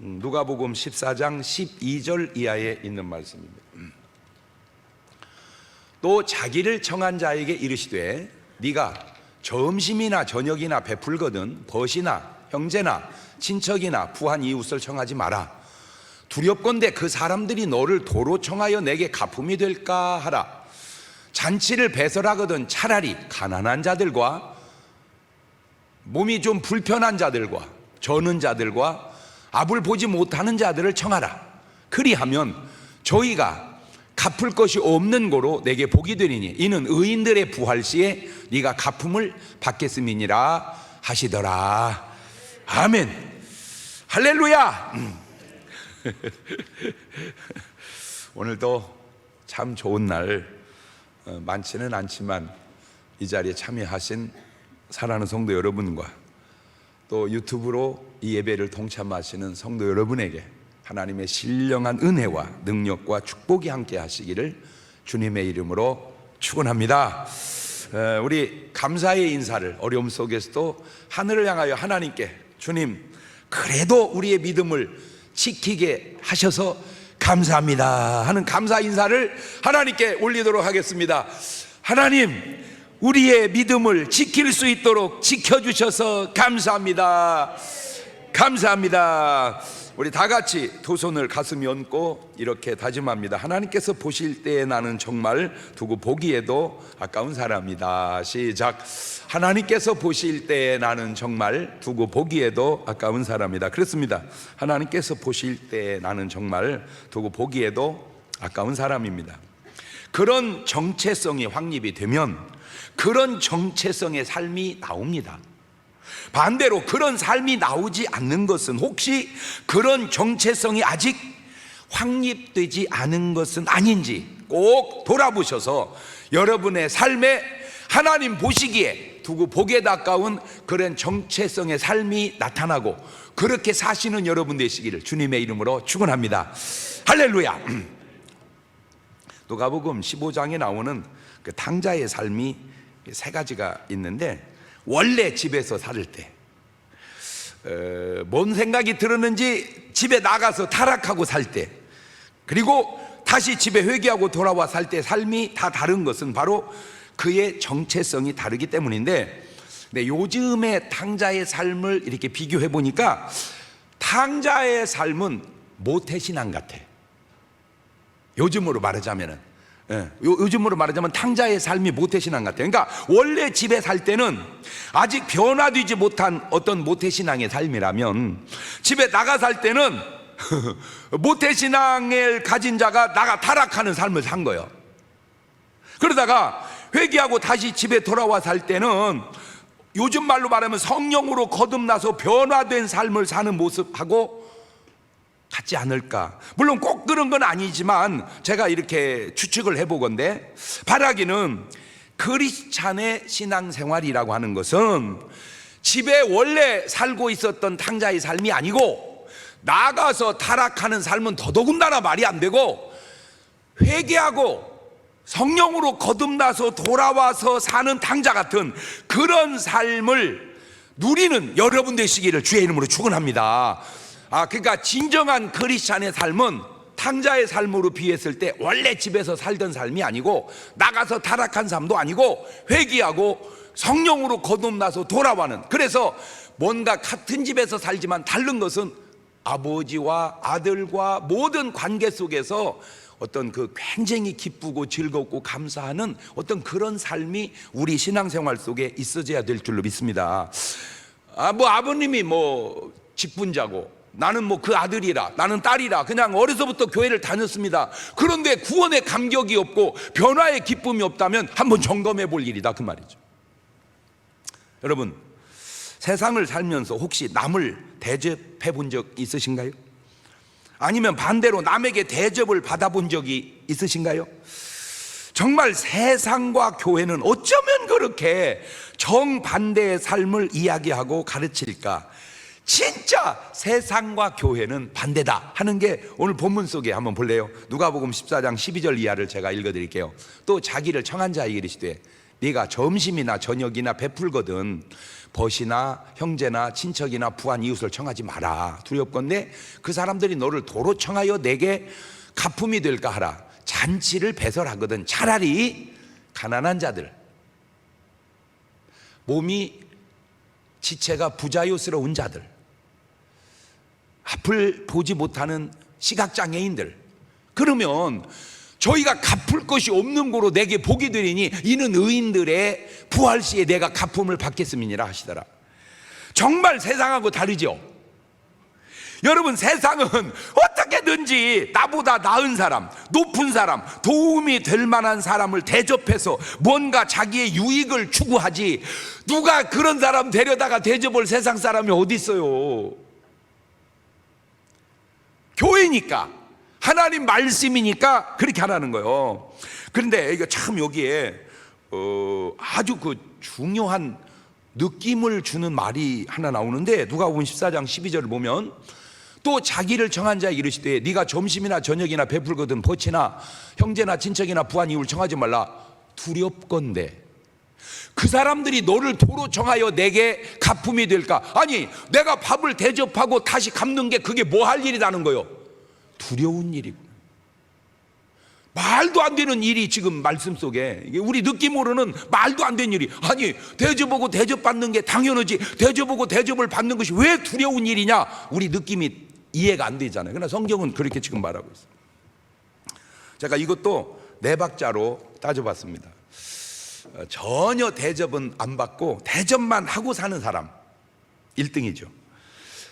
누가복음 14장 12절 이하에 있는 말씀입니다. 또 자기를 청한 자에게 이르시되 네가 점심이나 저녁이나 베풀거든 벗이나 형제나 친척이나 부한 이웃을 청하지 마라. 두렵건대 그 사람들이 너를 도로 청하여 내게 가품이 될까 하라. 잔치를 배설하거든 차라리 가난한 자들과 몸이 좀 불편한 자들과 저는 자들과 앞을 보지 못하는 자들을 청하라. 그리하면 저희가 갚을 것이 없는 고로 내게 복이 되리니 이는 의인들의 부활 시에 네가 가품을 받겠음이니라 하시더라. 아멘. 할렐루야. 오늘도 참 좋은 날, 많지는 않지만 이 자리에 참여하신 사랑하는 성도 여러분과 또 유튜브로 이 예배를 동참하시는 성도 여러분에게 하나님의 신령한 은혜와 능력과 축복이 함께 하시기를 주님의 이름으로 축원합니다. 우리 감사의 인사를 어려움 속에서도 하늘을 향하여 하나님께 주님 그래도 우리의 믿음을 지키게 하셔서 감사합니다 하는 감사 인사를 하나님께 올리도록 하겠습니다. 하나님, 우리의 믿음을 지킬 수 있도록 지켜주셔서 감사합니다. 감사합니다. 우리 다 같이 두 손을 가슴에 얹고 이렇게 다짐합니다. 하나님께서 보실 때에 나는 정말 두고 보기에도 아까운 사람이다. 시작. 하나님께서 보실 때에 나는 정말 두고 보기에도 아까운 사람이다. 그렇습니다. 하나님께서 보실 때에 나는 정말 두고 보기에도 아까운 사람입니다. 그런 정체성이 확립이 되면 그런 정체성의 삶이 나옵니다. 반대로 그런 삶이 나오지 않는 것은 혹시 그런 정체성이 아직 확립되지 않은 것은 아닌지 꼭 돌아보셔서 여러분의 삶에 하나님 보시기에 두고 보기에 가까운 그런 정체성의 삶이 나타나고 그렇게 사시는 여러분 되시기를 주님의 이름으로 축원합니다. 할렐루야. 누가복음 15장에 나오는 그 탕자의 삶이 세 가지가 있는데, 원래 집에서 살 때 뭔 생각이 들었는지 집에 나가서 타락하고 살 때, 그리고 다시 집에 회개하고 돌아와 살 때 삶이 다 다른 것은 바로 그의 정체성이 다르기 때문인데, 요즘의 탕자의 삶을 이렇게 비교해 보니까 탕자의 삶은 모태신앙 같아. 요즘으로 말하자면 요즘으로 말하자면 탕자의 삶이 모태신앙 같아요. 그러니까 원래 집에 살 때는 아직 변화되지 못한 어떤 모태신앙의 삶이라면, 집에 나가 살 때는 모태신앙을 가진 자가 나가 타락하는 삶을 산 거예요. 그러다가 회개하고 다시 집에 돌아와 살 때는 요즘 말로 말하면 성령으로 거듭나서 변화된 삶을 사는 모습하고 같지 않을까. 물론 꼭 그런 건 아니지만 제가 이렇게 추측을 해보건대, 바라기는 크리스찬의 신앙생활이라고 하는 것은 집에 원래 살고 있었던 탕자의 삶이 아니고 나가서 타락하는 삶은 더더군다나 말이 안 되고, 회개하고 성령으로 거듭나서 돌아와서 사는 탕자 같은 그런 삶을 누리는 여러분 되시기를 주의 이름으로 축원합니다. 그러니까 진정한 크리스찬의 삶은 탕자의 삶으로 비했을 때 원래 집에서 살던 삶이 아니고 나가서 타락한 삶도 아니고 회개하고 성령으로 거듭나서 돌아와는, 그래서 뭔가 같은 집에서 살지만 다른 것은 아버지와 아들과 모든 관계 속에서 어떤 그 굉장히 기쁘고 즐겁고 감사하는 어떤 그런 삶이 우리 신앙생활 속에 있어져야 될 줄로 믿습니다. 아버님이 직분자고 나는 그 아들이라, 나는 딸이라 그냥 어려서부터 교회를 다녔습니다. 그런데 구원의 감격이 없고 변화의 기쁨이 없다면 한번 점검해 볼 일이다, 그 말이죠. 여러분, 세상을 살면서 혹시 남을 대접해 본 적 있으신가요? 아니면 반대로 남에게 대접을 받아본 적이 있으신가요? 정말 세상과 교회는 어쩌면 그렇게 정반대의 삶을 이야기하고 가르칠까? 진짜 세상과 교회는 반대다 하는 게 오늘 본문 속에 한번 볼래요? 누가복음 14장 12절 이하를 제가 읽어드릴게요. 또 자기를 청한 자에게 이르시되 네가 점심이나 저녁이나 베풀거든 벗이나 형제나 친척이나 부한 이웃을 청하지 마라. 두렵건대 그 사람들이 너를 도로 청하여 내게 가품이 될까 하라. 잔치를 배설하거든 차라리 가난한 자들, 몸이 지체가 부자유스러운 자들, 앞을 보지 못하는 시각장애인들, 그러면 저희가 갚을 것이 없는 거로 내게 복이 되리니 이는 의인들의 부활 시에 내가 갚음을 받겠음이니라 하시더라. 정말 세상하고 다르죠. 여러분, 세상은 어떻게든지 나보다 나은 사람, 높은 사람, 도움이 될 만한 사람을 대접해서 뭔가 자기의 유익을 추구하지, 누가 그런 사람 데려다가 대접을 세상 사람이 어디 있어요. 교회니까, 하나님 말씀이니까 그렇게 하라는 거예요. 그런데 이거 참 여기에 아주 그 중요한 느낌을 주는 말이 하나 나오는데, 누가복음 14장 12절을 보면 또 자기를 정한 자에게 이르시되 네가 점심이나 저녁이나 베풀거든 벗이나 형제나 친척이나 부한 이웃을 청하지 말라. 두렵건대 그 사람들이 너를 도로 청하여 내게 가품이 될까? 아니, 내가 밥을 대접하고 다시 갚는 게 그게 뭐 할 일이라는 거요? 두려운 일이고, 말도 안 되는 일이 지금 말씀 속에, 우리 느낌으로는 말도 안 되는 일이, 아니 대접하고 대접받는 게 당연하지 대접하고 대접을 받는 것이 왜 두려운 일이냐, 우리 느낌이 이해가 안 되잖아요. 그러나 성경은 그렇게 지금 말하고 있어요. 제가 이것도 네 박자로 따져봤습니다. 전혀 대접은 안 받고 대접만 하고 사는 사람 1등이죠.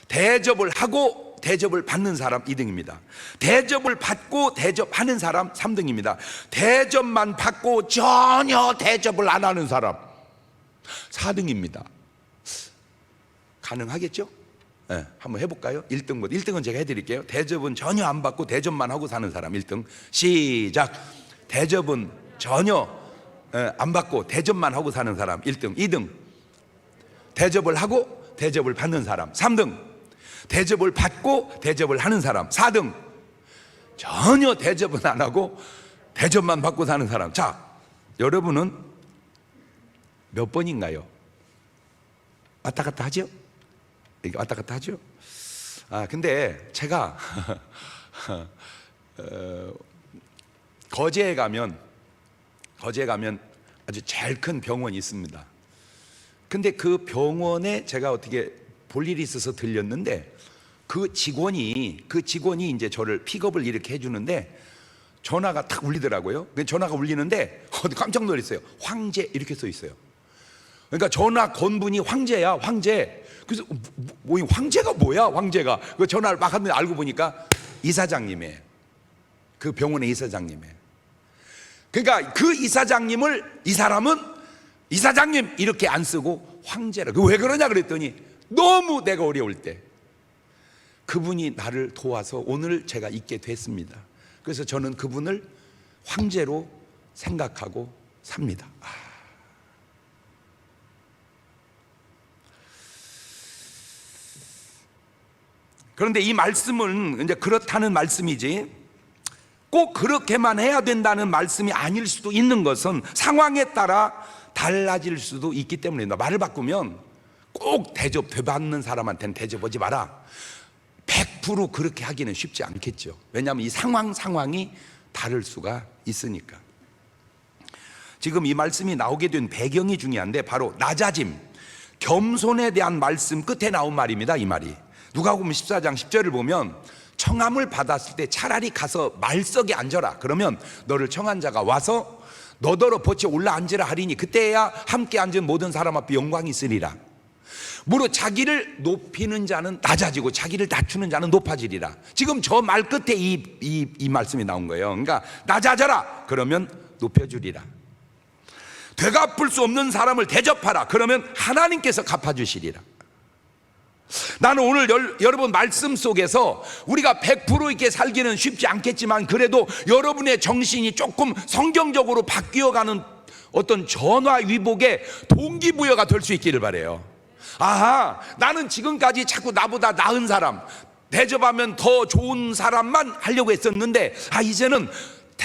대접을 하고 대접을 받는 사람 2등입니다. 대접을 받고 대접하는 사람 3등입니다. 대접만 받고 전혀 대접을 안 하는 사람 4등입니다. 가능하겠죠? 네, 한번 해볼까요? 1등은 제가 해드릴게요. 대접은 전혀 안 받고 대접만 하고 사는 사람 1등. 시작. 대접은 전혀 안 받고 대접만 하고 사는 사람 1등. 2등, 대접을 하고 대접을 받는 사람. 3등, 대접을 받고 대접을 하는 사람. 4등, 전혀 대접은 안 하고 대접만 받고 사는 사람. 자, 여러분은 몇 번인가요? 왔다 갔다 하죠? 이게 왔다 갔다 하죠? 근데 제가 거제에 가면 아주 제일 큰 병원이 있습니다. 근데 그 병원에 제가 어떻게 볼 일이 있어서 들렸는데, 그 직원이 이제 저를 픽업을 이렇게 해주는데 전화가 탁 울리더라고요. 전화가 울리는데 깜짝 놀랐어요. 황제 이렇게 써 있어요. 그러니까 전화 건 분이 황제야, 황제. 그래서 황제가 뭐야, 황제가. 그 전화를 막 하는데 알고 보니까 이사장님이에요. 그 병원의 이사장님이에요. 그러니까 그 이사장님을, 이 사람은 이사장님 이렇게 안 쓰고 황제라. 왜 그러냐 그랬더니 너무 내가 어려울 때 그분이 나를 도와서 오늘 제가 있게 됐습니다. 그래서 저는 그분을 황제로 생각하고 삽니다. 그런데 이 말씀은 이제 그렇다는 말씀이지 꼭 그렇게만 해야 된다는 말씀이 아닐 수도 있는 것은 상황에 따라 달라질 수도 있기 때문입니다. 말을 바꾸면 꼭 되받는 사람한테는 대접하지 마라. 100% 그렇게 하기는 쉽지 않겠죠. 왜냐하면 이 상황이 다를 수가 있으니까. 지금 이 말씀이 나오게 된 배경이 중요한데, 바로 낮아짐, 겸손에 대한 말씀 끝에 나온 말입니다. 이 말이 누가복음 14장 10절을 보면, 청함을 받았을 때 차라리 가서 말석에 앉아라. 그러면 너를 청한 자가 와서 너더러 벗에 올라 앉으라 하리니 그때야 함께 앉은 모든 사람 앞에 영광이 있으리라. 무릇 자기를 높이는 자는 낮아지고 자기를 낮추는 자는 높아지리라. 지금 저 말 끝에 이 말씀이 나온 거예요. 그러니까 낮아져라. 그러면 높여주리라. 되갚을 수 없는 사람을 대접하라. 그러면 하나님께서 갚아주시리라. 나는 오늘 여러분 말씀 속에서 우리가 100% 있게 살기는 쉽지 않겠지만, 그래도 여러분의 정신이 조금 성경적으로 바뀌어가는 어떤 전화위복의 동기부여가 될 수 있기를 바라요. 아하, 나는 지금까지 자꾸 나보다 나은 사람, 대접하면 더 좋은 사람만 하려고 했었는데, 이제는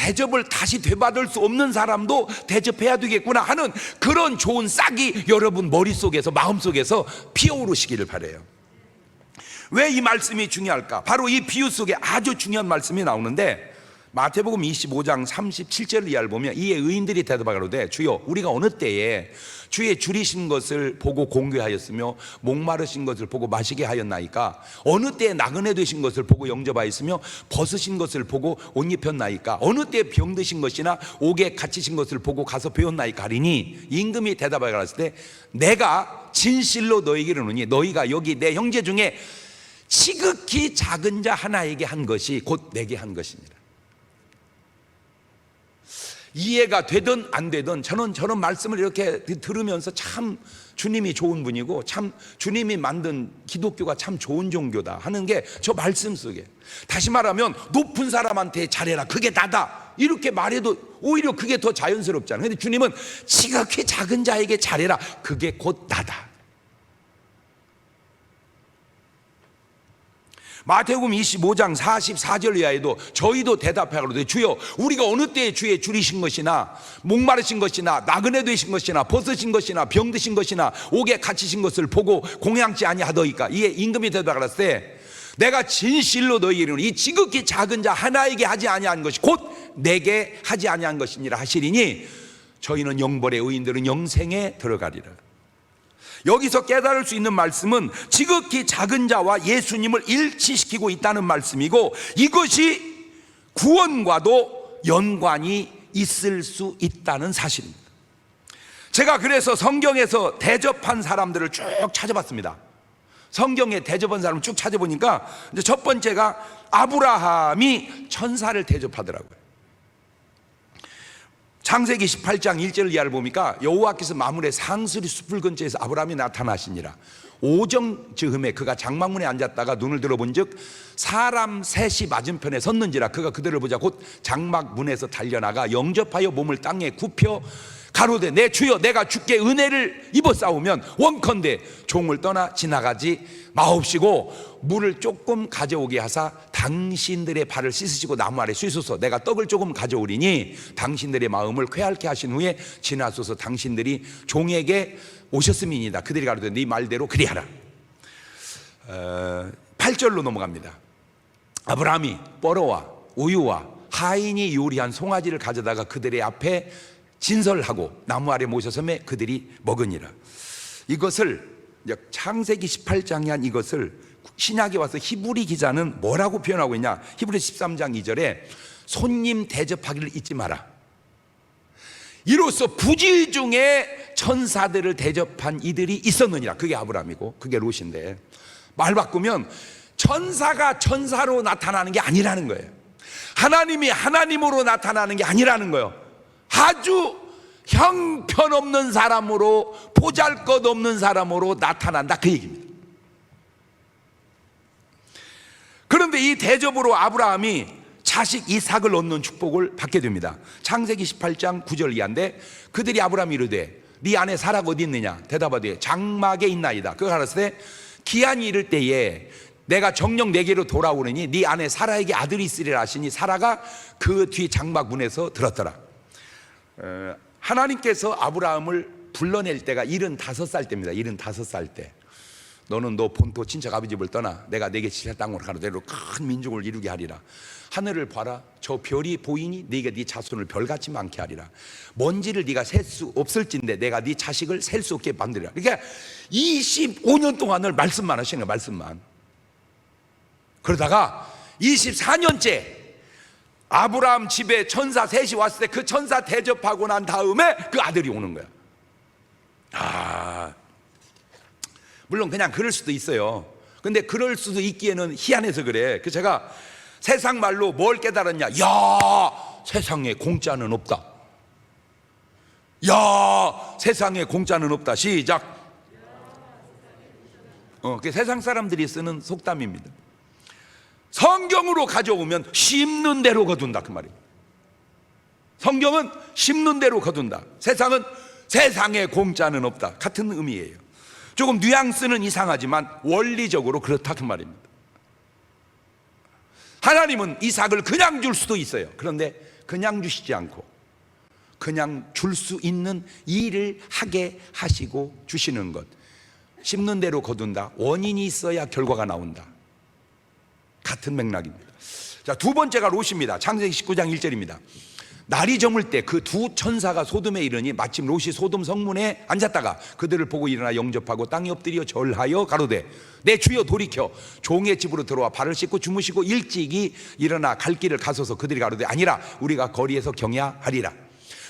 대접을 다시 되받을 수 없는 사람도 대접해야 되겠구나 하는 그런 좋은 싹이 여러분 머릿속에서 마음속에서 피어오르시기를 바라요. 왜 이 말씀이 중요할까? 바로 이 비유 속에 아주 중요한 말씀이 나오는데, 마태복음 25장 37절 이하를 보면 이에 의인들이 대답하기로되 주여 우리가 어느 때에 주의 줄이신 것을 보고 공개하였으며 목마르신 것을 보고 마시게 하였나이까? 어느 때에 나그네 되신 것을 보고 영접하였으며 벗으신 것을 보고 옷 입혔나이까? 어느 때에 병드신 것이나 옥에 갇히신 것을 보고 가서 배웠나이까? 하리니 임금이 대답하여 가라사대 때 내가 진실로 너희에게 이르노니 너희가 여기 내 형제 중에 지극히 작은 자 하나에게 한 것이 곧 내게 한 것이니라. 이해가 되든 안 되든 저는 말씀을 이렇게 들으면서 참 주님이 좋은 분이고 참 주님이 만든 기독교가 참 좋은 종교다 하는 게 저 말씀 속에, 다시 말하면 높은 사람한테 잘해라 그게 나다 이렇게 말해도 오히려 그게 더 자연스럽잖아요. 근데 주님은 지극히 작은 자에게 잘해라 그게 곧 나다. 마태복음 25장 44절 이하에도 저희도 대답하기로되 주여 우리가 어느 때에 주의 줄이신 것이나 목마르신 것이나 나그네 되신 것이나 벗으신 것이나 병드신 것이나 옥에 갇히신 것을 보고 공양치 아니하더이까? 이에 임금이 대답하였을 내가 진실로 너희에게 이르노니 이 지극히 작은 자 하나에게 하지 아니한 것이 곧 내게 하지 아니한 것이니라 하시리니 저희는 영벌의 의인들은 영생에 들어가리라. 여기서 깨달을 수 있는 말씀은 지극히 작은 자와 예수님을 일치시키고 있다는 말씀이고, 이것이 구원과도 연관이 있을 수 있다는 사실입니다. 제가 그래서 성경에서 대접한 사람들을 쭉 찾아봤습니다. 성경에 대접한 사람을 쭉 찾아보니까 이제 첫 번째가 아브라함이 천사를 대접하더라고요. 창세기 18장 1절 이하를 보니까 여호와께서 마물의 상수리 숲을 근처에서 아브라함이 나타나시니라. 오정 즈음에 그가 장막문에 앉았다가 눈을 들어본 즉 사람 셋이 맞은편에 섰는지라. 그가 그들을 보자 곧 장막문에서 달려나가 영접하여 몸을 땅에 굽혀 가로되 내 주여 내가 주께 은혜를 입어 싸우면 원컨대 종을 떠나 지나가지 마옵시고 물을 조금 가져오게 하사 당신들의 발을 씻으시고 나무 아래 쉬소서. 내가 떡을 조금 가져오리니 당신들의 마음을 쾌활케 하신 후에 지나소서. 당신들이 종에게 오셨음이니이다. 그들이 가로되 네 말대로 그리하라. 8절로 넘어갑니다. 아브라함이 뻐러와 우유와 하인이 요리한 송아지를 가져다가 그들의 앞에 진설하고 나무 아래 모셔서매 그들이 먹으니라. 이것을 창세기 18장에 한 이것을 신약에 와서 히브리 기자는 뭐라고 표현하고 있냐? 히브리 13장 2절에 손님 대접하기를 잊지 마라. 이로써 부지 중에 천사들을 대접한 이들이 있었느니라. 그게 아브라함이고 그게 롯인데, 말 바꾸면 천사가 천사로 나타나는 게 아니라는 거예요. 하나님이 하나님으로 나타나는 게 아니라는 거예요. 아주 형편없는 사람으로, 보잘것없는 사람으로 나타난다 그 얘기입니다. 그런데 이 대접으로 아브라함이 자식 이삭을 얻는 축복을 받게 됩니다. 창세기 18장 9절 이하인데 그들이 아브라함이 이르되 네 아내 사라가 어디 있느냐? 대답하되 장막에 있나이다. 그가 가라사대 기한이 이를 때에 내가 정녕 내게로 돌아오느니 네 아내 사라에게 아들이 있으리라 하시니 사라가 그 뒤 장막 문에서 들었더라. 하나님께서 아브라함을 불러낼 때가 75살 때입니다. 75살 때. 너는 너 본토 친척 아버지 집을 떠나 내가 내게 지시할 땅으로 가로대로 큰 민족을 이루게 하리라. 하늘을 봐라. 저 별이 보이니 네가 네 자손을 별같이 많게 하리라. 먼지를 네가 셀 수 없을진데 내가 네 자식을 셀 수 없게 만들리라. 그러니까 25년 동안을 말씀만 하시는 거예요. 말씀만. 그러다가 24년째 아브라함 집에 천사 셋이 왔을 때 그 천사 대접하고 난 다음에 그 아들이 오는 거야. 물론 그냥 그럴 수도 있어요. 근데 그럴 수도 있기에는 희한해서 그래. 그 제가 세상 말로 뭘 깨달았냐? 야, 세상에 공짜는 없다. 야, 세상에 공짜는 없다. 시작. 그 세상 사람들이 쓰는 속담입니다. 성경으로 가져오면 심는 대로 거둔다 그 말이에요. 성경은 심는 대로 거둔다. 세상은 세상에 공짜는 없다. 같은 의미예요. 조금 뉘앙스는 이상하지만 원리적으로 그렇다 그 말입니다. 하나님은 이삭을 그냥 줄 수도 있어요. 그런데 그냥 주시지 않고 그냥 줄 수 있는 일을 하게 하시고 주시는 것. 심는 대로 거둔다. 원인이 있어야 결과가 나온다. 같은 맥락입니다. 자, 두 번째가 롯입니다. 창세기 19장 1절입니다. 날이 저물 때 그 두 천사가 소돔에 이르니 마침 롯이 소돔 성문에 앉았다가 그들을 보고 일어나 영접하고 땅에 엎드려 절하여 가로되 내 주여 돌이켜 종의 집으로 들어와 발을 씻고 주무시고 일찍이 일어나 갈 길을 가소서. 그들이 가로되 아니라 우리가 거리에서 경야하리라.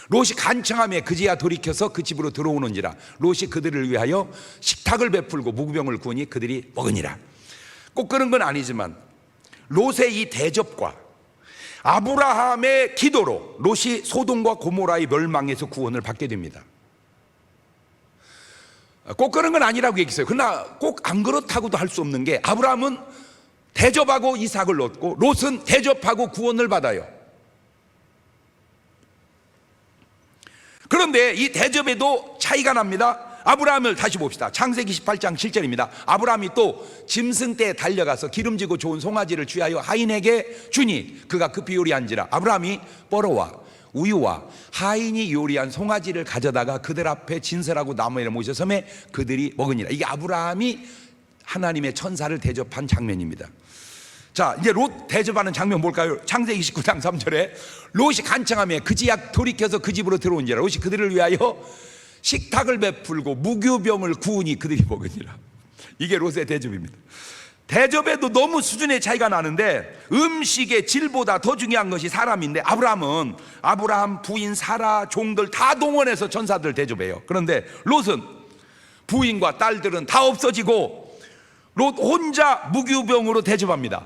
롯이 간청하며 그제야 돌이켜서 그 집으로 들어오는지라. 롯이 그들을 위하여 식탁을 베풀고 무구병을 구우니 그들이 먹으니라. 꼭 그런 건 아니지만 롯의 이 대접과 아브라함의 기도로 롯이 소돔과 고모라의 멸망에서 구원을 받게 됩니다. 꼭 그런 건 아니라고 얘기했어요. 그러나 꼭 안 그렇다고도 할 수 없는 게 아브라함은 대접하고 이삭을 얻고 롯은 대접하고 구원을 받아요. 그런데 이 대접에도 차이가 납니다. 아브라함을 다시 봅시다. 창세기 18장 7절입니다. 아브라함이 또 짐승 떼에 달려가서 기름지고 좋은 송아지를 취하여 하인에게 주니 그가 급히 요리한지라. 아브라함이 뻐러와 우유와 하인이 요리한 송아지를 가져다가 그들 앞에 진설하고 나무에 모셔 섬에 그들이 먹으니라. 이게 아브라함이 하나님의 천사를 대접한 장면입니다. 자, 이제 롯 대접하는 장면 뭘까요? 창세기 29장 3절에 롯이 간청하며 그제야 돌이켜서 그 집으로 들어온지라. 롯이 그들을 위하여 식탁을 베풀고 무교병을 구우니 그들이 먹으니라. 이게 롯의 대접입니다. 대접에도 너무 수준의 차이가 나는데 음식의 질보다 더 중요한 것이 사람인데 아브라함은 아브라함 부인 사라 종들 다 동원해서 천사들 대접해요. 그런데 롯은 부인과 딸들은 다 없어지고 롯 혼자 무교병으로 대접합니다.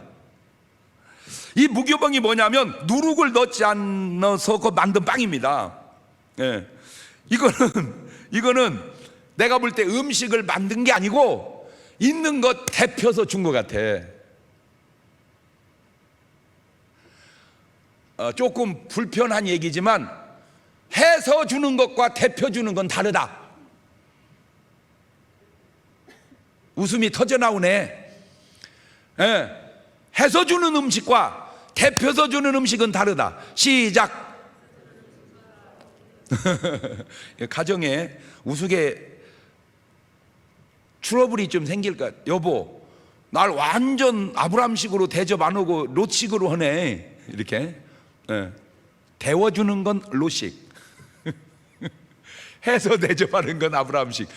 이 무교병이 뭐냐면 누룩을 넣지 않아서 만든 빵입니다. 예. 이거는 내가 볼 때 음식을 만든 게 아니고 있는 것 데펴서 준 것 같아. 조금 불편한 얘기지만 해서 주는 것과 데펴 주는 건 다르다. 웃음이 터져 나오네. 예. 해서 주는 음식과 데펴서 주는 음식은 다르다. 시작. 가정에 우스개 트러블이 좀 생길까? 여보, 날 완전 아브라함식으로 대접 안 하고 롯식으로 하네. 이렇게 데워주는 건 롯식, 해서 대접하는 건 아브라함식.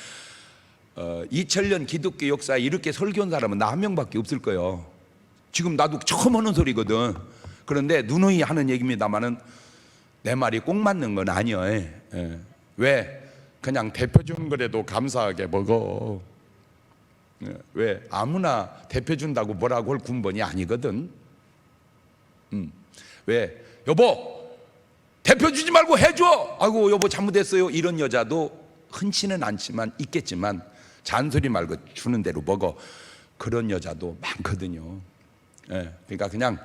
2000년 기독교 역사에 이렇게 설교한 사람은 나 한 명밖에 없을 거예요. 지금 나도 처음 하는 소리거든. 그런데 누누이 하는 얘기입니다만은 내 말이 꼭 맞는 건 아니에요. 왜? 그냥 대표준 거라도 감사하게 먹어. 왜? 아무나 대표준다고 뭐라고 할 군번이 아니거든. 왜? 여보, 대표주지 말고 해줘. 아이고 여보 잘못했어요. 이런 여자도 흔치는 않지만 있겠지만 잔소리 말고 주는 대로 먹어. 그런 여자도 많거든요. 그러니까 그냥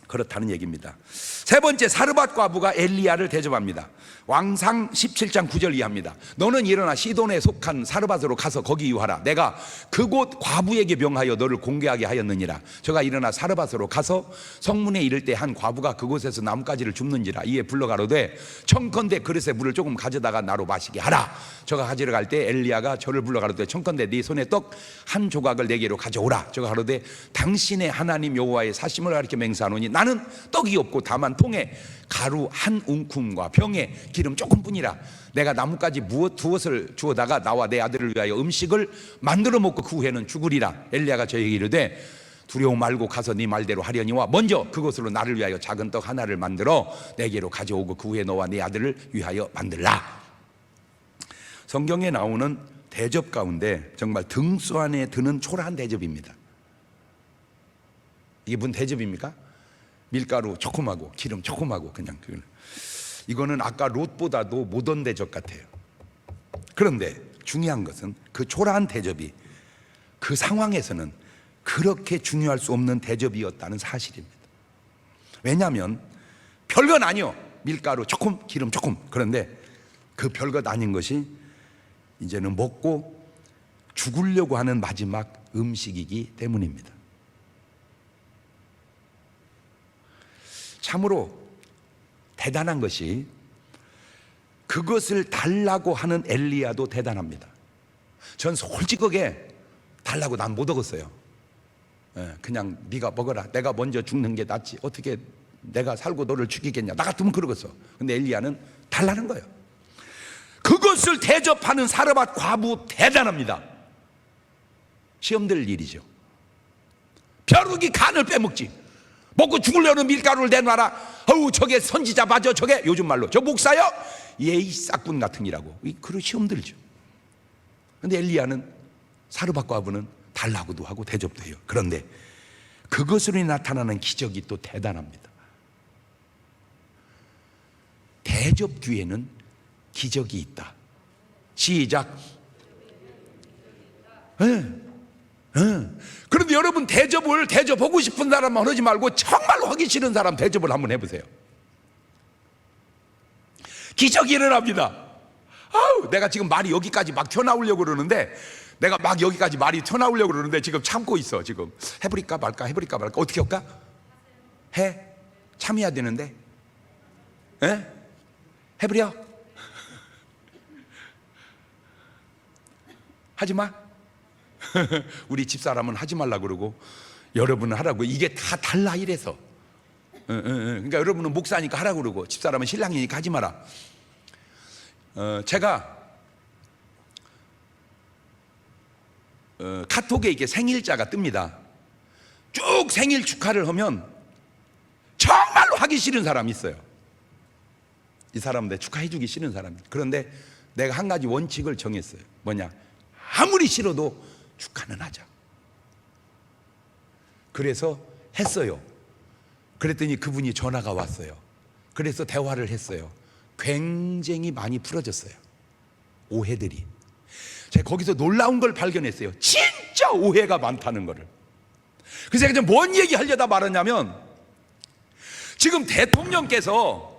그렇다는 얘기입니다. 세 번째, 사르밧 과부가 엘리야를 대접합니다. 왕상 17장 9절 이하입니다. 너는 일어나 시돈에 속한 사르밧으로 가서 거기 유하라. 내가 그곳 과부에게 명하여 너를 공개하게 하였느니라. 저가 일어나 사르밧으로 가서 성문에 이를 때 한 과부가 그곳에서 나뭇가지를 줍는지라. 이에 불러가로되 청컨대 그릇에 물을 조금 가져다가 나로 마시게 하라. 저가 가지러 갈 때 엘리야가 저를 불러가로되 청컨대 네 손에 떡 한 조각을 내게로 가져오라. 저가 가로되 당신의 하나님 여호와의 사심을 가리켜 맹세하노니 나는 떡이 없고 다만 통에 가루 한 웅큼과 병에 기름 조금뿐이라. 내가 나뭇가지 무엇을 주어다가 나와 내 아들을 위하여 음식을 만들어 먹고 그 후에는 죽으리라. 엘리야가 저에게 이르되 두려움 말고 가서 네 말대로 하려니와 먼저 그것으로 나를 위하여 작은 떡 하나를 만들어 내게로 가져오고 그 후에 너와 네 아들을 위하여 만들라. 성경에 나오는 대접 가운데 정말 등수 안에 드는 초라한 대접입니다. 이게 무슨 대접입니까? 밀가루 조금하고 기름 조금하고 그냥 이거는 아까 롯보다도 모던 대접 같아요. 그런데 중요한 것은 그 초라한 대접이 그 상황에서는 그렇게 중요할 수 없는 대접이었다는 사실입니다. 왜냐하면 별것 아니요. 밀가루 조금 기름 조금. 그런데 그 별것 아닌 것이 이제는 먹고 죽으려고 하는 마지막 음식이기 때문입니다. 참으로 대단한 것이 그것을 달라고 하는 엘리야도 대단합니다. 전 솔직하게 달라고 난 못 얻었어요. 그냥 네가 먹어라. 내가 먼저 죽는 게 낫지. 어떻게 내가 살고 너를 죽이겠냐. 나 같으면 그러겠어. 근데 엘리야는 달라는 거예요. 그것을 대접하는 사르밧 과부 대단합니다. 시험될 일이죠. 벼룩이 간을 빼먹지. 먹고 죽으려는 밀가루를 내놔라. 어우 저게 선지자 맞아. 저게 요즘 말로 저 목사요? 예이 싹군 같은이라고. 그런 시험 들죠. 근데 엘리야는 사르밧 과부는 달라고도 하고 대접도 해요. 그런데 그것으로 나타나는 기적이 또 대단합니다. 대접 뒤에는 기적이 있다. 시작. 그런데 여러분 대접하고 싶은 사람만 하지 말고 정말로 하기 싫은 사람 대접을 한번 해보세요. 기적이 일어납니다. 아우, 내가 지금 말이 여기까지 막 튀어나오려고 그러는데 지금 참고 있어. 지금 해버릴까 말까 어떻게 할까? 해? 참여해야 되는데 해버려. 하지마. 우리 집사람은 하지 말라 그러고 여러분은 하라고. 이게 다 달라 이래서. 그러니까 여러분은 목사니까 하라고 그러고 집사람은 신랑이니까 하지 마라. 제가 카톡에 이게 생일자가 뜹니다. 쭉 생일 축하를 하면 정말로 하기 싫은 사람이 있어요. 이 사람들 축하해주기 싫은 사람. 그런데 내가 한 가지 원칙을 정했어요. 뭐냐? 아무리 싫어도 축하는 하자. 그래서 했어요. 그랬더니 그분이 전화가 왔어요. 그래서 대화를 했어요. 굉장히 많이 풀어졌어요. 오해들이. 제가 거기서 놀라운 걸 발견했어요. 진짜 오해가 많다는 거를. 그래서 제가 뭔 얘기 하려다 말았냐면, 지금 대통령께서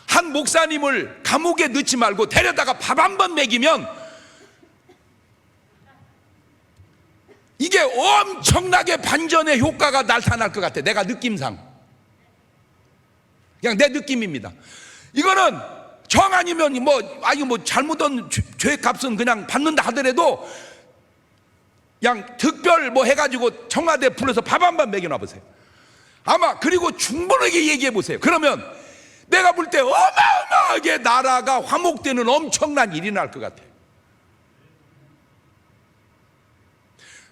한 목사님을 감옥에 넣지 말고 데려다가 밥 한 번 먹이면 이게 엄청나게 반전의 효과가 나타날 것 같아. 내가 느낌상. 그냥 내 느낌입니다. 이거는 정 아니면 뭐 잘못한 죄 값은 그냥 받는다 하더라도 그냥 특별 해가지고 청와대 불러서 밥 한 번 먹여놔 보세요. 아마 그리고 충분하게 얘기해 보세요. 그러면 내가 볼 때 어마어마하게 나라가 화목되는 엄청난 일이 날 것 같아요.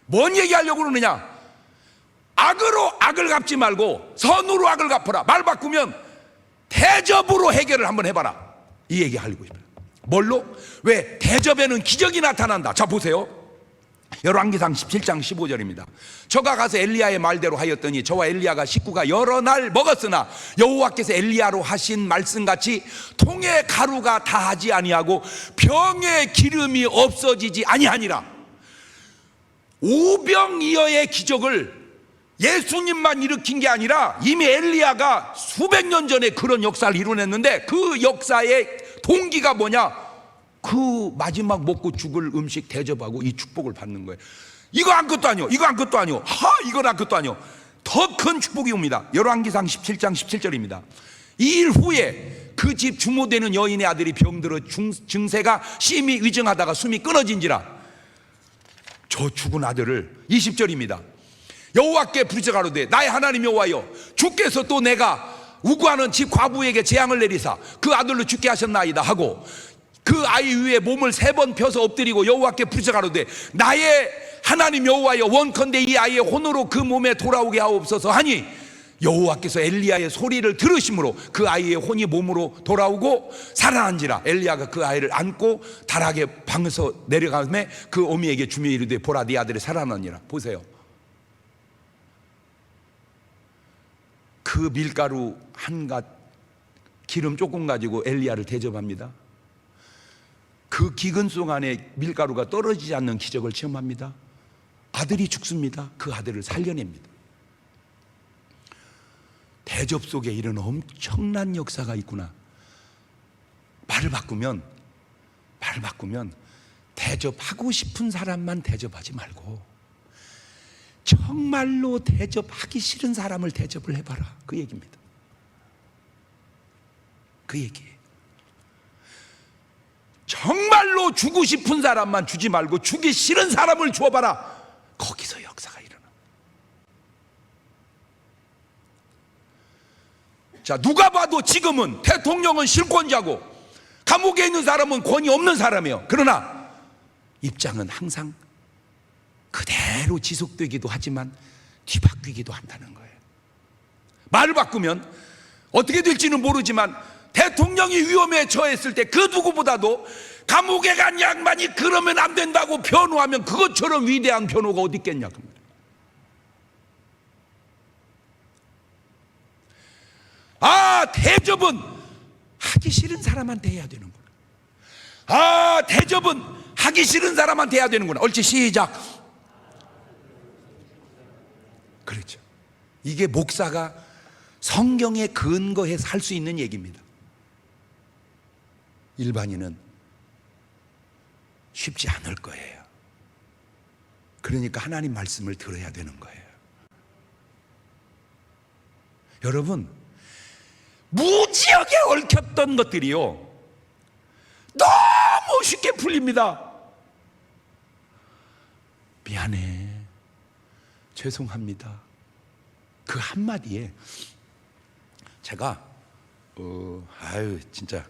뭔 얘기하려고 그러느냐? 악으로 악을 갚지 말고 선으로 악을 갚아라. 말 바꾸면 대접으로 해결을 한번 해봐라. 이 얘기 하려고 싶어요. 뭘로? 왜? 대접에는 기적이 나타난다. 자 보세요. 열왕기상 17장 15절입니다. 저가 가서 엘리야의 말대로 하였더니 저와 엘리야가 식구가 여러 날 먹었으나 여호와께서 엘리야로 하신 말씀같이 통의 가루가 다하지 아니하고 병의 기름이 없어지지 아니하니라. 오병이어의 기적을 예수님만 일으킨 게 아니라 이미 엘리야가 수백 년 전에 그런 역사를 이뤄냈는데, 그 역사의 동기가 뭐냐? 그 마지막 먹고 죽을 음식 대접하고 이 축복을 받는 거예요. 이거 아무것도 아니요. 이건 아무것도 아니요. 더 큰 축복이 옵니다. 열왕기상 17장 17절입니다. 이 일 후에 그 집 주모되는 여인의 아들이 병들어 증세가 심히 위중하다가 숨이 끊어진지라. 저 죽은 아들을 20절입니다. 여호와께 부르짖어가로되 나의 하나님 여호와여, 주께서 또 내가 우구하는 집 과부에게 재앙을 내리사 그 아들로 죽게 하셨나이다 하고 그 아이 위에 몸을 3번 펴서 엎드리고 여호와께 부르짖어가로되 나의 하나님 여호와여, 원컨대 이 아이의 혼으로 그 몸에 돌아오게 하옵소서 하니 여호와께서 엘리야의 소리를 들으심으로 그 아이의 혼이 몸으로 돌아오고 살아난지라. 엘리야가 그 아이를 안고 다락에 방에서 내려가며 그 어미에게 주며 이르되 보라 네 아들이 살아나니라. 보세요. 그 밀가루 한갓 기름 조금 가지고 엘리야를 대접합니다. 그 기근송 안에 밀가루가 떨어지지 않는 기적을 체험합니다. 아들이 죽습니다. 그 아들을 살려냅니다. 대접 속에 이런 엄청난 역사가 있구나. 말을 바꾸면 대접하고 싶은 사람만 대접하지 말고 정말로 대접하기 싫은 사람을 대접을 해봐라. 그 얘기입니다. 그 얘기예요. 정말로 주고 싶은 사람만 주지 말고 주기 싫은 사람을 주어봐라. 거기서 역사가 일어나. 자, 누가 봐도 지금은 대통령은 실권자고 감옥에 있는 사람은 권위 없는 사람이에요. 그러나 입장은 항상 그대로 지속되기도 하지만 뒤바뀌기도 한다는 거예요. 말을 바꾸면 어떻게 될지는 모르지만 대통령이 위험에 처했을 때 그 누구보다도 감옥에 간 양반이 그러면 안 된다고 변호하면 그것처럼 위대한 변호가 어디 있겠냐고. 아, 대접은 하기 싫은 사람한테 해야 되는구나. 아, 대접은 하기 싫은 사람한테 해야 되는구나. 옳지, 시작. 그렇죠. 이게 목사가 성경에 근거해서 할 수 있는 얘기입니다. 일반인은 쉽지 않을 거예요. 그러니까 하나님 말씀을 들어야 되는 거예요. 여러분, 무지하게 얽혔던 것들이요 너무 쉽게 풀립니다. 미안해, 죄송합니다, 그 한마디에 제가 진짜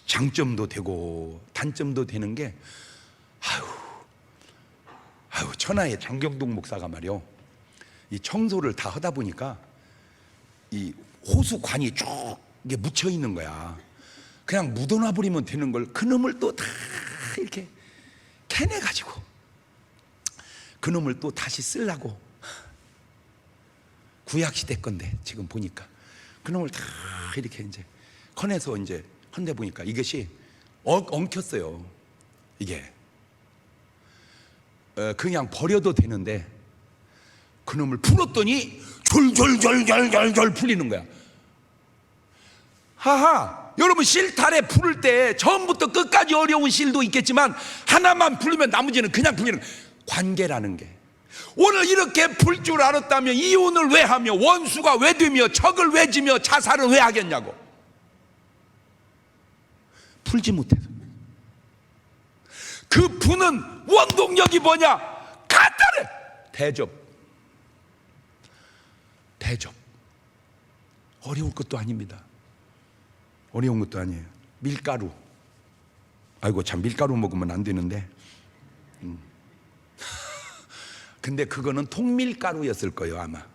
장점도 되고 단점도 되는 게 천하의 장경동 목사가 말이요, 이 청소를 다 하다 보니까 이 호수관이 쭉 이게 묻혀 있는 거야. 그냥 묻어놔 버리면 되는 걸 그놈을 또 다 이렇게 캐내 가지고 그놈을 또 다시 쓰려고, 구약 시대 건데 지금 보니까 그놈을 다 이렇게 이제 꺼내서 이제 헌데 보니까 이것이 엉켰어요. 이게 그냥 버려도 되는데 그놈을 풀었더니 졸졸졸졸졸졸 풀리는 거야. 하하, 여러분, 실타래 풀을 때 처음부터 끝까지 어려운 실도 있겠지만 하나만 풀리면 나머지는 그냥 풀리는 관계라는 게, 오늘 이렇게 풀 줄 알았다면 이혼을 왜 하며 원수가 왜 되며 척을 왜 지며 자살을 왜 하겠냐고. 풀지 못해서. 그 푸는 원동력이 뭐냐? 간단해. 대접. 어려울 것도 아닙니다. 어려운 것도 아니에요. 밀가루. 아이고, 참, 밀가루 먹으면 안 되는데. 근데 그거는 통밀가루였을 거예요, 아마.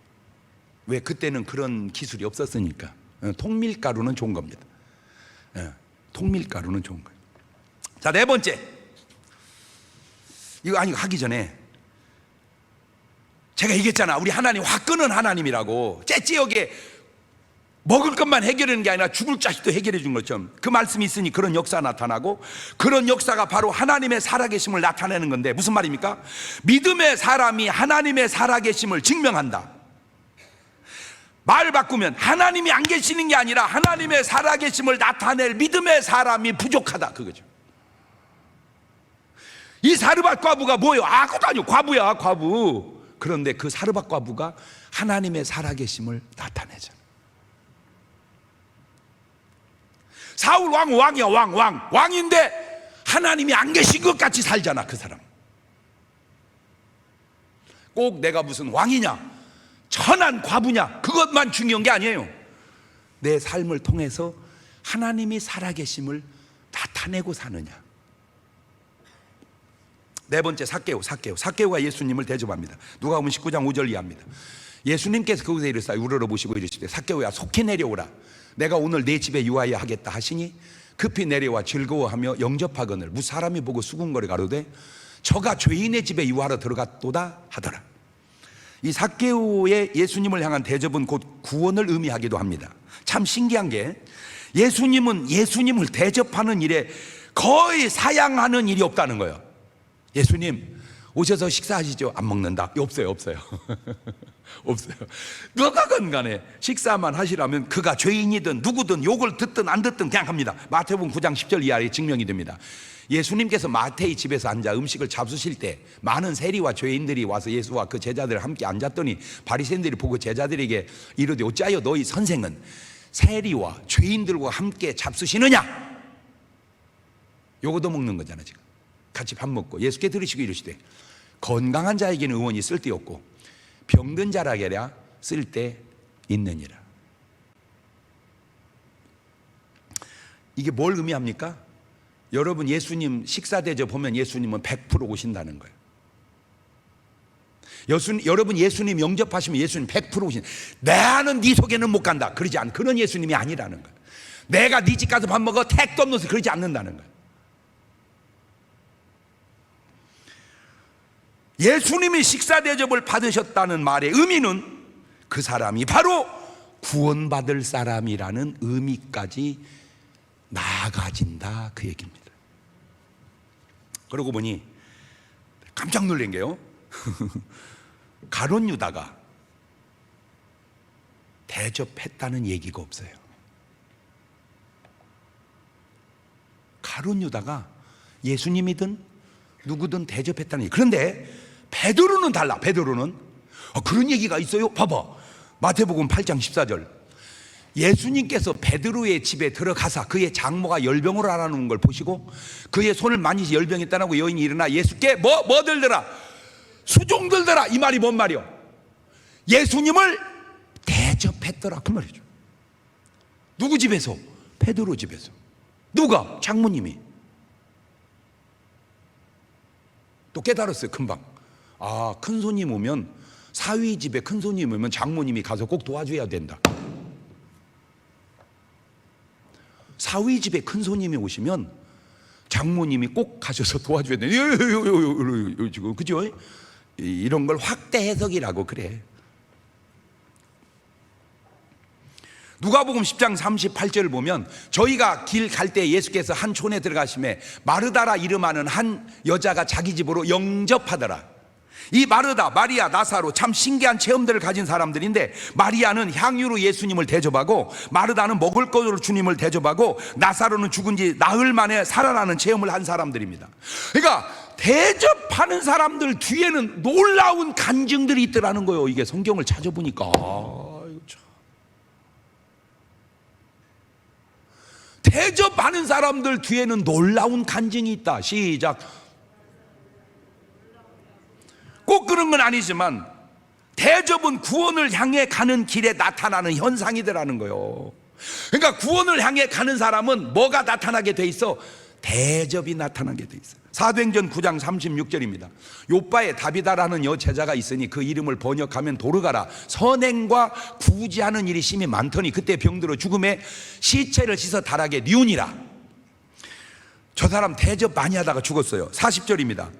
왜? 그때는 그런 기술이 없었으니까. 통밀가루는 좋은 겁니다. 통밀가루는 좋은 거예요. 자, 네 번째. 이거 하기 전에 제가 얘기했잖아, 우리 하나님 화끈한 하나님이라고. 째째하게 먹을 것만 해결하는 게 아니라 죽을 자식도 해결해 준 것처럼 그 말씀이 있으니 그런 역사가 나타나고, 그런 역사가 바로 하나님의 살아계심을 나타내는 건데, 무슨 말입니까? 믿음의 사람이 하나님의 살아계심을 증명한다. 말 바꾸면 하나님이 안 계시는 게 아니라 하나님의 살아계심을 나타낼 믿음의 사람이 부족하다, 그거죠. 이 사르밧 과부가 뭐예요? 아무것도 아니요, 과부야, 과부. 그런데 그 사르밧 과부가 하나님의 살아계심을 나타내잖아. 사울 왕이야, 왕인데 하나님이 안 계신 것 같이 살잖아, 그 사람. 꼭 내가 무슨 왕이냐, 천한 과부냐, 그것만 중요한 게 아니에요. 내 삶을 통해서 하나님이 살아계심을 나타내고 사느냐. 네 번째, 삭개오가 예수님을 대접합니다. 누가복음 19장 5절 이하입니다. 예수님께서 그곳에 이르사 우러러 보시고 이르시되, 삭개오야, 속히 내려오라. 내가 오늘 내 집에 유하여 하겠다 하시니 급히 내려와 즐거워하며 영접하거늘 무 사람이 보고 수군거려 가로되 저가 죄인의 집에 유하러 들어갔도다 하더라. 이 삭개오의 예수님을 향한 대접은 곧 구원을 의미하기도 합니다. 참 신기한 게, 예수님을 대접하는 일에 거의 사양하는 일이 없다는 거예요. 예수님 오셔서 식사하시죠? 안 먹는다. 없어요. 없어요. 누가 건간에 식사만 하시라면 그가 죄인이든 누구든 욕을 듣든 안 듣든 그냥 합니다. 마태복음 9장 10절 이하에 증명이 됩니다. 예수님께서 마태의 집에서 앉아 음식을 잡수실 때 많은 세리와 죄인들이 와서 예수와 그 제자들을 함께 앉았더니 바리새인들이 보고 제자들에게 이르되 어찌하여 너희 선생은 세리와 죄인들과 함께 잡수시느냐? 요거도 먹는 거잖아. 지금 같이 밥 먹고 예수께 들으시고 이러시되 건강한 자에게는 의원이 쓸데없고 병든 자라게랴 쓸데 있느니라. 이게 뭘 의미합니까? 여러분 예수님 식사 대접 보면 예수님은 100% 오신다는 거예요. 여러분 예수님 영접하시면 예수님 100% 오신. 나는 네 속에는 못 간다 그러지 않은 그런 예수님이 아니라는 거예요. 내가 네 집 가서 밥 먹어 택도 없는 그러지 않는다는 거예요. 예수님이 식사 대접을 받으셨다는 말의 의미는 그 사람이 바로 구원받을 사람이라는 의미까지 나아가진다 그 얘기입니다. 그러고 보니 깜짝 놀란 게요. 가룟 유다가 대접했다는 얘기가 없어요. 가룟 유다가 예수님이든 누구든 대접했다는 얘기. 그런데 베드로는 달라. 베드로는 그런 얘기가 있어요. 봐봐, 마태복음 8장 14절. 예수님께서 베드로의 집에 들어가사 그의 장모가 열병으로 앓아놓은 걸 보시고 그의 손을 만지시 열병이 떠나고 여인이 일어나 예수께 뭐 들더라? 수종 들더라. 이 말이 뭔 말이요? 예수님을 대접했더라 그 말이죠. 누구 집에서? 베드로 집에서. 누가? 장모님이. 또 깨달았어요 금방. 아, 큰 손님 오면, 사위 집에 큰 손님 오면 장모님이 가서 꼭 도와줘야 된다. 사위 집에 큰 손님이 오시면 장모님이 꼭 가셔서 도와줘야 된다. 지금 그죠? 이런 걸 확대 해석이라고 그래. 누가복음 10장 38절을 보면 저희가 길 갈 때 예수께서 한 촌에 들어가심에 마르다라 이름하는 한 여자가 자기 집으로 영접하더라. 이 마르다, 마리아, 나사로 참 신기한 체험들을 가진 사람들인데 마리아는 향유로 예수님을 대접하고 마르다는 먹을 것으로 주님을 대접하고 나사로는 죽은 지 나흘 만에 살아나는 체험을 한 사람들입니다. 그러니까 대접하는 사람들 뒤에는 놀라운 간증들이 있더라는 거예요. 이게 성경을 찾아보니까 대접하는 사람들 뒤에는 놀라운 간증이 있다. 시작. 꼭 그런 건 아니지만 대접은 구원을 향해 가는 길에 나타나는 현상이더라는 거예요. 그러니까 구원을 향해 가는 사람은 뭐가 나타나게 돼 있어? 대접이 나타나게 돼 있어요. 사도행전 9장 36절입니다. 요바에 다비다라는 여제자가 있으니 그 이름을 번역하면 도르가라. 선행과 구제하는 일이 심히 많더니 그때 병들어 죽음에 시체를 씻어 달하게 뉘우니라. 저 사람 대접 많이 하다가 죽었어요. 40절입니다.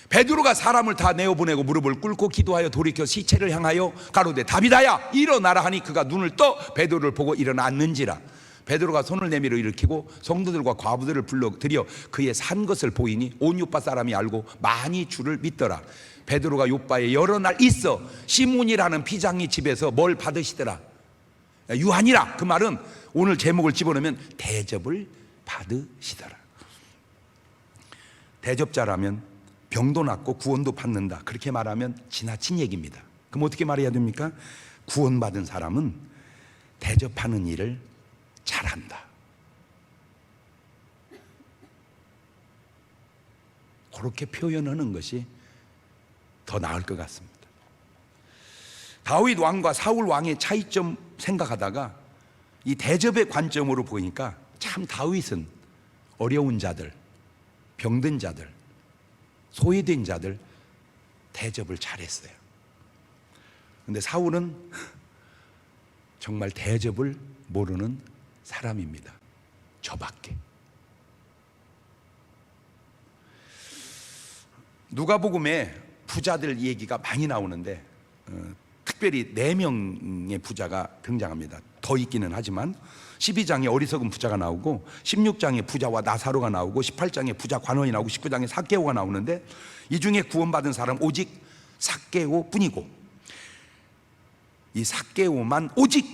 베드로가 사람을 다 내어보내고 무릎을 꿇고 기도하여 돌이켜 시체를 향하여 가로되 다비다야 일어나라 하니 그가 눈을 떠 베드로를 보고 일어났는지라. 베드로가 손을 내밀어 일으키고 성도들과 과부들을 불러들여 그의 산 것을 보이니 온 요파 사람이 알고 많이 주를 믿더라. 베드로가 요파에 여러 날 있어 시몬이라는 피장이 집에서 뭘 받으시더라? 유한이라. 그 말은 오늘 제목을 집어넣으면 대접을 받으시더라. 대접자라면 병도 낫고 구원도 받는다 그렇게 말하면 지나친 얘기입니다. 그럼 어떻게 말해야 됩니까? 구원받은 사람은 대접하는 일을 잘한다. 그렇게 표현하는 것이 더 나을 것 같습니다. 다윗 왕과 사울 왕의 차이점 생각하다가 이 대접의 관점으로 보니까 참 다윗은 어려운 자들, 병든 자들, 소외된 자들 대접을 잘했어요. 그런데 사울은 정말 대접을 모르는 사람입니다. 저밖에. 누가복음에 부자들 얘기가 많이 나오는데 특별히 4명의 부자가 등장합니다. 더 있기는 하지만 12장에 어리석은 부자가 나오고 16장에 부자와 나사로가 나오고 18장에 부자 관원이 나오고 19장에 삭개오가 나오는데 이 중에 구원받은 사람 오직 삭개오 뿐이고 이 삭개오만 오직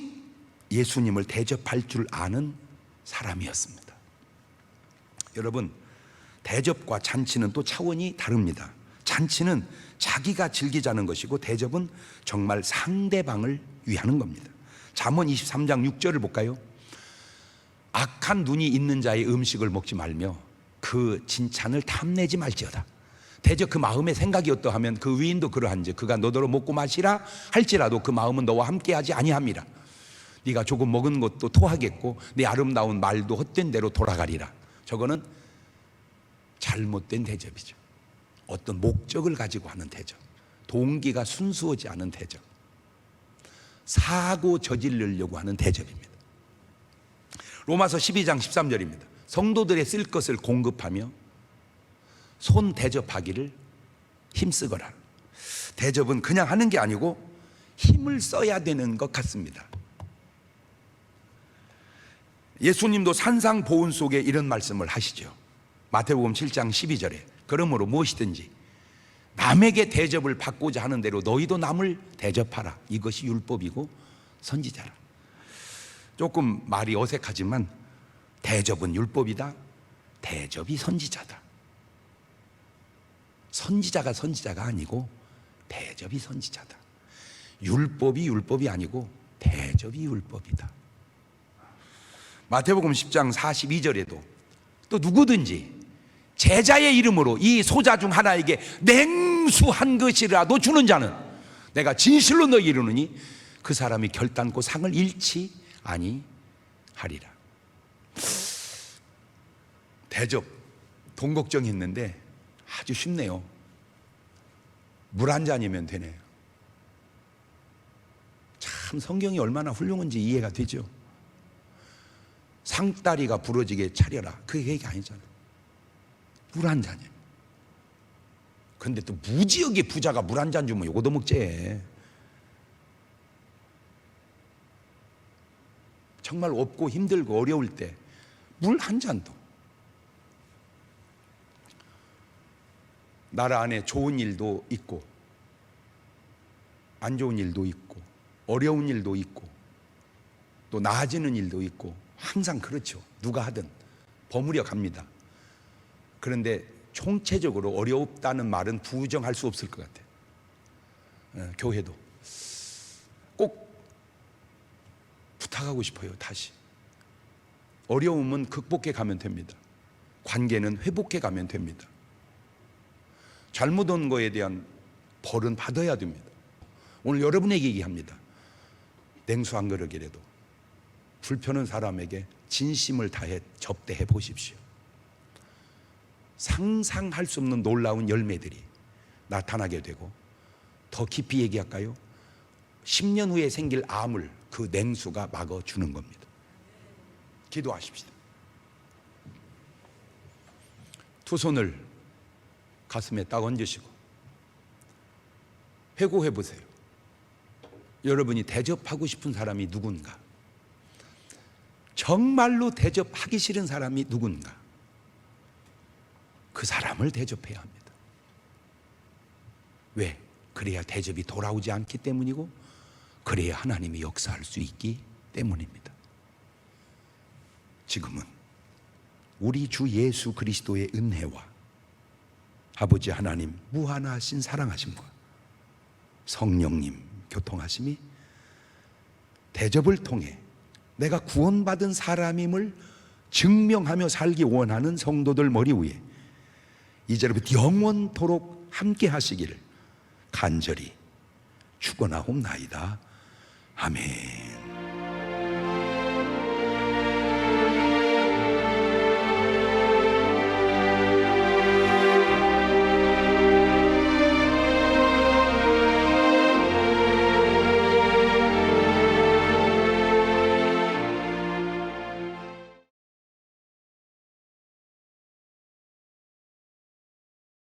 예수님을 대접할 줄 아는 사람이었습니다. 여러분, 대접과 잔치는 또 차원이 다릅니다. 잔치는 자기가 즐기자는 것이고 대접은 정말 상대방을 위하는 겁니다. 잠언 23장 6절을 볼까요? 악한 눈이 있는 자의 음식을 먹지 말며 그 진찬을 탐내지 말지어다. 대저 그 마음의 생각이 어떠하면 그 위인도 그러한즉 그가 너더러 먹고 마시라 할지라도 그 마음은 너와 함께하지 아니함이라. 네가 조금 먹은 것도 토하겠고 네 아름다운 말도 헛된 대로 돌아가리라. 저거는 잘못된 대접이죠. 어떤 목적을 가지고 하는 대접, 동기가 순수하지 않은 대접, 사고 저지르려고 하는 대접입니다. 로마서 12장 13절입니다. 성도들의 쓸 것을 공급하며 손 대접하기를 힘쓰거라. 대접은 그냥 하는 게 아니고 힘을 써야 되는 것 같습니다. 예수님도 산상보훈 속에 이런 말씀을 하시죠. 마태복음 7장 12절에 그러므로 무엇이든지 남에게 대접을 받고자 하는 대로 너희도 남을 대접하라. 이것이 율법이고 선지자라. 조금 말이 어색하지만 대접은 율법이다, 대접이 선지자다. 선지자가 아니고 대접이 선지자다. 율법이 아니고 대접이 율법이다. 마태복음 10장 42절에도 또 누구든지 제자의 이름으로 이 소자 중 하나에게 냉수한 것이라도 주는 자는 내가 진실로 너희에게 이르노니 그 사람이 결단코 상을 잃지 아니하리라. 대접 돈 걱정했는데 아주 쉽네요. 물 한 잔이면 되네요. 참 성경이 얼마나 훌륭한지 이해가 되죠. 상다리가 부러지게 차려라. 그게 얘기 아니잖아요. 물 한 잔이에요. 근데 또 무지하게 부자가 물 한 잔 주면 요거도 먹지. 정말 없고 힘들고 어려울 때 물 한 잔도. 나라 안에 좋은 일도 있고 안 좋은 일도 있고 어려운 일도 있고 또 나아지는 일도 있고 항상 그렇죠. 누가 하든 버무려 갑니다. 그런데 총체적으로 어렵다는 말은 부정할 수 없을 것 같아요. 교회도 꼭 부탁하고 싶어요. 다시 어려움은 극복해 가면 됩니다. 관계는 회복해 가면 됩니다. 잘못한 거에 대한 벌은 받아야 됩니다. 오늘 여러분에게 얘기합니다. 냉수 한 그릇이라도 불편한 사람에게 진심을 다해 접대해 보십시오. 상상할 수 없는 놀라운 열매들이 나타나게 되고, 더 깊이 얘기할까요? 10년 후에 생길 암을 그 냉수가 막아주는 겁니다. 기도하십시다. 두 손을 가슴에 딱 얹으시고 회고해 보세요. 여러분이 대접하고 싶은 사람이 누군가, 정말로 대접하기 싫은 사람이 누군가, 그 사람을 대접해야 합니다. 왜? 그래야 대접이 돌아오지 않기 때문이고, 그래야 하나님이 역사할 수 있기 때문입니다. 지금은 우리 주 예수 그리스도의 은혜와 아버지 하나님 무한하신 사랑하심과 성령님 교통하심이 대접을 통해 내가 구원받은 사람임을 증명하며 살기 원하는 성도들 머리 위에 이제부터 영원토록 함께 하시기를 간절히 축원하옵나이다. 아멘.